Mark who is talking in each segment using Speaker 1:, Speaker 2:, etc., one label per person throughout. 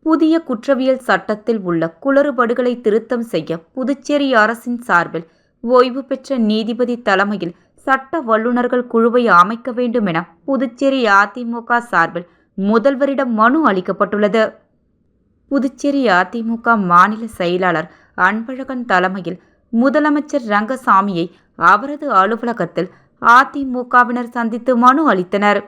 Speaker 1: புதிய குற்றவியல் சட்டத்தில் உள்ள குளறுபடுகளை திருத்தம் செய்ய புதுச்சேரி அரசின் சார்பில் ஓய்வு பெற்ற நீதிபதி தலைமையில் சட்ட வல்லுநர்கள் குழுவை அமைக்க வேண்டும் என புதுச்சேரி அதிமுக சார்பில் முதல்வரிடம் மனு அளிக்கப்பட்டுள்ளது. புதுச்சேரி அதிமுக மாநில செயலாளர் அன்பழகன் தலைமையில் முதலமைச்சர் ரங்கசாமியை அவரது அலுவலகத்தில் அதிமுகவினர் சந்தித்து மனு அளித்தனர்.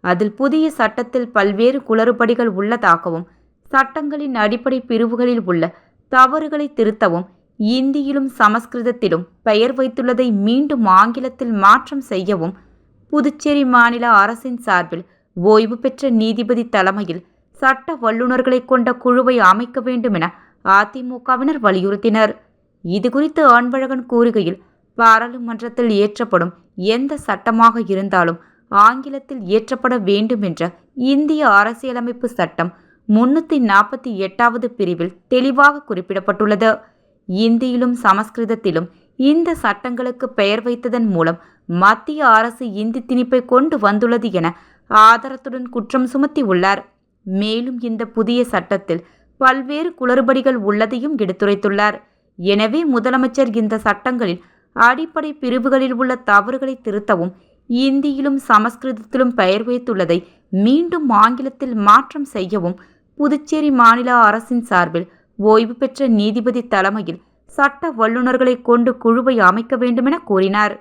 Speaker 1: அதில் புதிய சட்டத்தில் பல்வேறு குளறுபடிகள் உள்ளதாகவும், சட்டங்களின் அடிப்படை பிரிவுகளில் உள்ள தவறுகளை திருத்தவும், இந்தியிலும் சமஸ்கிருதத்திலும் பெயர் வைத்துள்ளதை மீண்டும் ஆங்கிலத்தில் மாற்றம் செய்யவும் புதுச்சேரி மாநில அரசின் சார்பில் ஓய்வு பெற்ற நீதிபதி தலைமையில் சட்ட வல்லுநர்களை கொண்ட குழுவை அமைக்க வேண்டும் என அதிமுகவினர் வலியுறுத்தினர். இதுகுறித்து அன்பழகன் கூறுகையில், பாராளுமன்றத்தில் இயற்றப்படும் எந்த சட்டமாக இருந்தாலும் ஆங்கிலத்தில் இயற்றப்பட வேண்டும் என்ற இந்திய அரசியலமைப்பு சட்டம் 348வது பிரிவில் தெளிவாக குறிப்பிடப்பட்டுள்ளது. இந்தியிலும் சமஸ்கிருதத்திலும் இந்த சட்டங்களுக்கு பெயர் வைத்ததன் மூலம் மத்திய அரசு இந்தி திணிப்பை கொண்டு வந்துள்ளது என ஆதாரத்துடன் குற்றம் சுமத்தி உள்ளார். மேலும் இந்த புதிய சட்டத்தில் பல்வேறு குளறுபடிகள் உள்ளதையும் எடுத்துரைத்துள்ளார். எனவே முதலமைச்சர் இந்த சட்டங்களில் அடிப்படை பிரிவுகளில் உள்ள தவறுகளை திருத்தவும், இந்தியிலும் சமஸ்கிருதத்திலும் பெயர் வைத்துள்ளதை மீண்டும் ஆங்கிலத்தில் மாற்றம் செய்யவும் புதுச்சேரி மாநில அரசின் சார்பில் ஓய்வு பெற்ற நீதிபதி தலைமையில் சட்ட வல்லுநர்களை கொண்டு குழுவை அமைக்க வேண்டும் என கூறினார்.